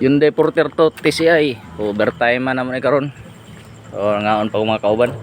Hyundai Porter to TCI overtime man naman karon. So ngaon pa mga kauban.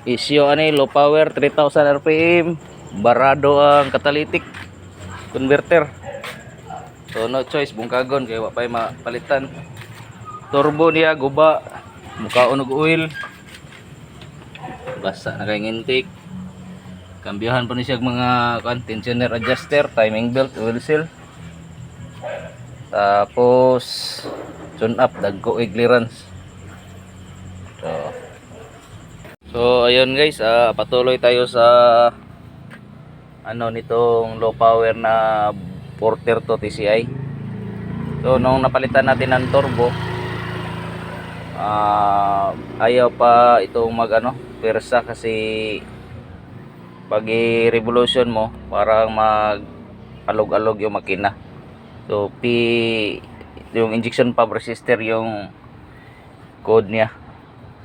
Isyo ani low power 3000 rpm, barado ang catalytic converter. So no choice bungkagon kay wa pay mapalitan. Turbo niya guba, mukaon og oil. Basa na kay intake. Kambiyahan pa ni siya mga tensioner adjuster, timing belt, oil seal. Tapos tune up dagko clearance. So ayun guys, patuloy tayo sa ano nitong low power na Porter to TCI. So nung napalitan natin ng turbo, ayaw pa itong persa kasi pag i-revolution mo parang mag-alog-alog yung makina. So yung injection pump resistor yung code niya.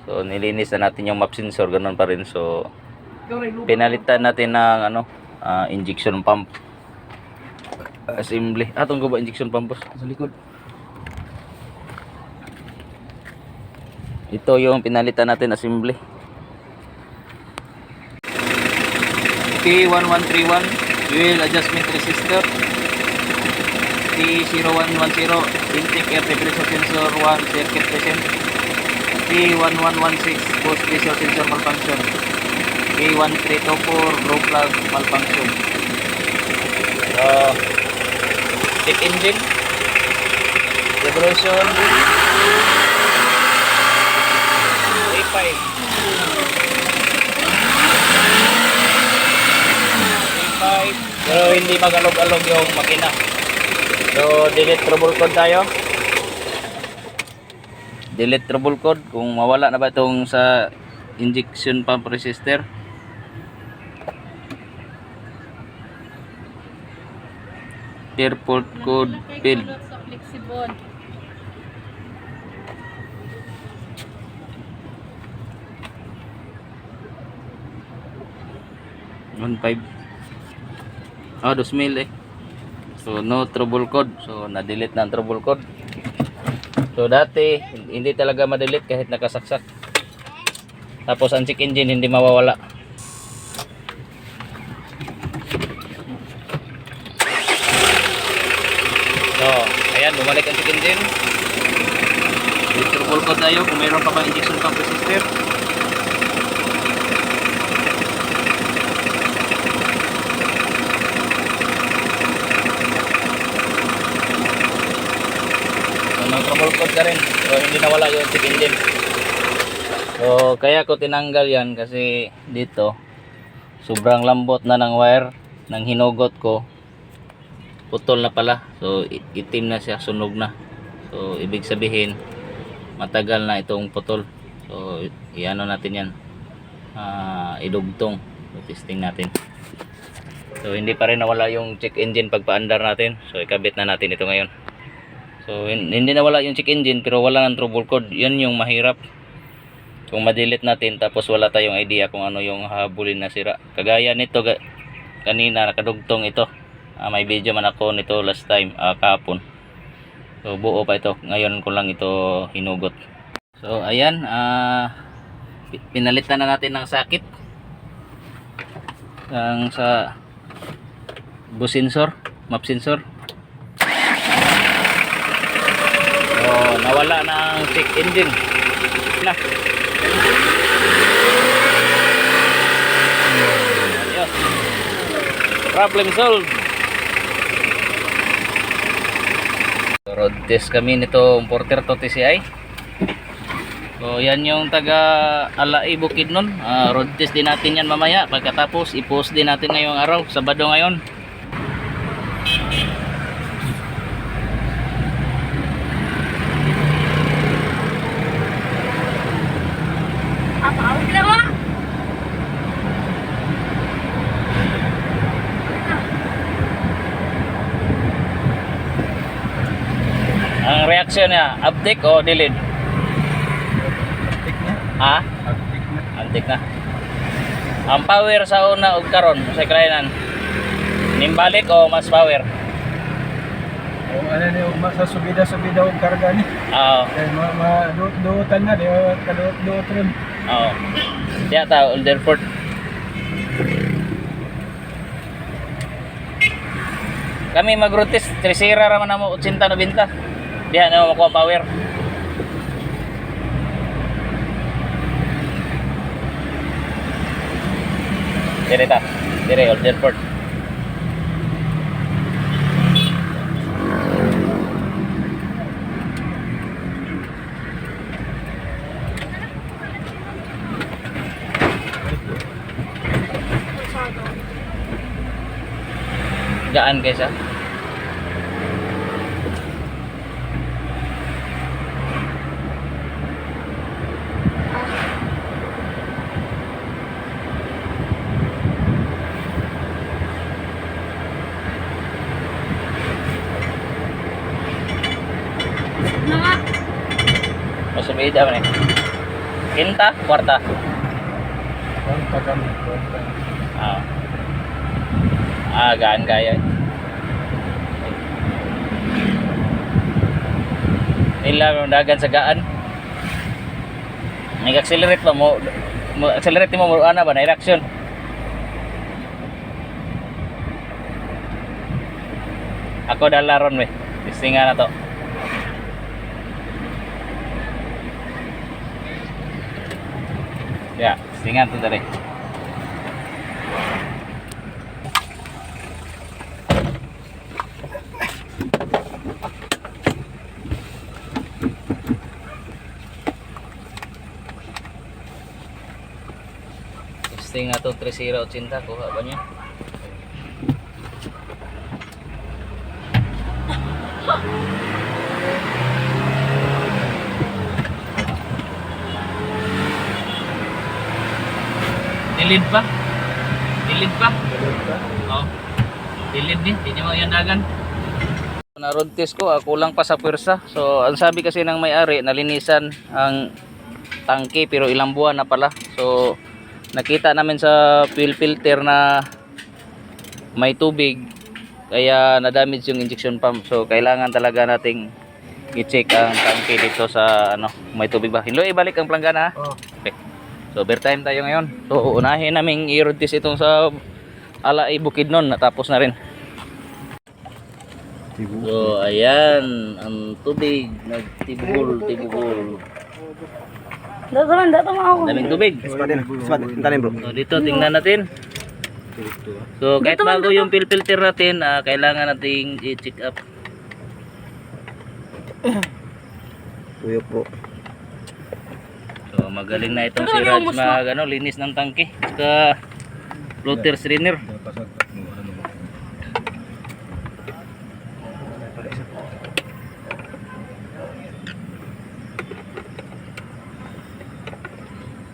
So nilinis na natin yung map sensor, ganun pa rin. So pinalitan natin ng injection pump assembly. Atong ba injection pump sa likod? Ito yung pinalitan natin assembly. P1131 fuel adjustment resistor, P0110 intake air temperature sensor 1 circuit present, P1116 boost pressure sensor malfunction, P1324 glow plug malfunction. So check engine revolution A5 pero hindi magalog-alog yung makina. So delete trouble code tayo. Delete trouble code kung mawala na ba itong sa injection pump resistor. Airport code field. 15 2,000 So no trouble code. So na-delete na ang trouble code. So dati hindi talaga ma-delete kahit nakasaksak. Tapos ang check engine hindi mawawala. So ayan, bumalik ang check engine. Trouble code tayo kung mayroon pa bang injection pump resistor. Trouble code ka rin. So hindi nawala yung check engine. So kaya ko tinanggal yan kasi dito sobrang lambot na ng wire nang hinugot ko, putol na pala. So itim na siya, sunog na. So ibig sabihin matagal na itong putol. So iano natin yan, idugtong. So testing natin. So hindi pa rin nawala yung check engine pagpaandar natin. So ikabit na natin ito ngayon. So hindi nawala yung check engine pero wala ng trouble code. Yan yung mahirap. Kung ma-delete natin tapos wala tayong idea kung ano yung habulin na sira. Kagaya nito kanina nakadugtong ito. May video man ako nito last time, kahapon. So buo pa ito. Ngayon ko lang ito hinugot. So ayan, pinalitan na natin ng sakit. Sa bus sensor, map sensor. Nawala na ang check engine na. Ayos. Problem solved. Road test kami nito Porter to TCI. So yan yung taga Alai Bukidnon. Road test din natin yan mamaya. Pagkatapos i-post din natin ngayong araw, Sabado ngayon. Ang reaksyon niya, uptick o delete? Ha? Uptick na. Ang power sa una ug karon sa kailangan nimbalik o mas power? O ano ni sa subida-subida og karga ni. Oo. Kay duotan na di kaduot ron. Oo. Diya ta, Olderport. Kami mag-rotis, tresira raman na mo, 80-90. Diya na mo makuha power. Dire ta, dire Olderport. Gaan guys ah. Masubida man eh. Quinta, kwarta. Konta kami. Ah. Gaan kaya. Nila dagan sa gaan. Nag-accelerate pa mo. Accelerate mo ana ba na reaction. Ako dalaron we. Testingan na to. Ya, testingan to dali. Testing na to 3080 kuha ba niya? Dilid pa? Dilid pa? Oo. Dilid din, hindi mo yan dagan. Na road test ko, kulang pa sa pwersa. So, ang sabi kasi ng may-ari, nalinisan ang tangke pero ilang buwan na pala. So, nakita namin sa fuel filter na may tubig kaya na-damage yung injection pump. So, kailangan talaga nating i-check ang tangke dito sa ano, may tubig ba. Hinlo, ibalik ang planggana ha? Oh. Okay. So, overtime tayo ngayon. So, unahin namin i-road test itong sa Alay Bukidnon. Natapos na rin. So, ayan. Ang tubig. Nagtibugol. Daming tubig. Tanim bro. So, dito tingnan natin. So, kahit bago yung filter natin, kailangan nating i-check up. Tuyok bro. So, magaling na itong si Raj linis ng tangke. Saka floater strainer.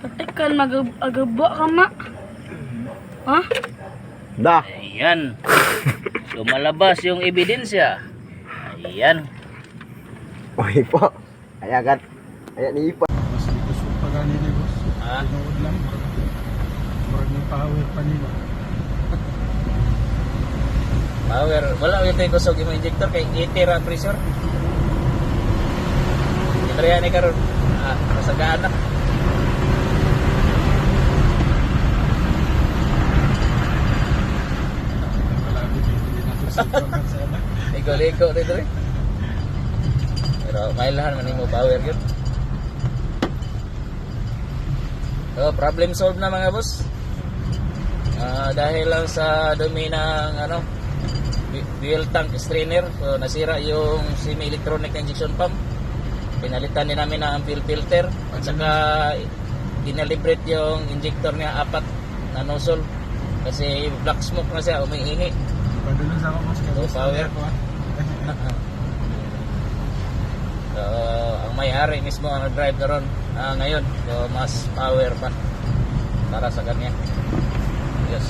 Patikan mag-agaba ka ma. Ha? Da. Ayan. Lumalabas yung ebidensya. Ayan. Oy po. Ayagat. Ayan ni Ipa. Mas kusog pa gani ni boss. Ha? Tinood lang. Murag ng power pa nila. Power. Wala yung tayo kusog yung injector kay 80 ra pressure. Itriyan ni karon. Masagaan na. Ligo-ligo dito rin. Pero mailahan man mo power yun. So, problem solved na mga boss. Dahil lang sa dumi ng fuel tank strainer, so nasira yung semi-electronic injection pump. Pinalitan din namin ang fuel filter at saka dinalibrate yung injector niya 4 na nozzle kasi black smoke na siya, umiihi. Padulong sa ako mas So, power. So, ang may-ari mismo ang nag-drive na ron ngayon. So, mas power pa para sa kanya. Yes.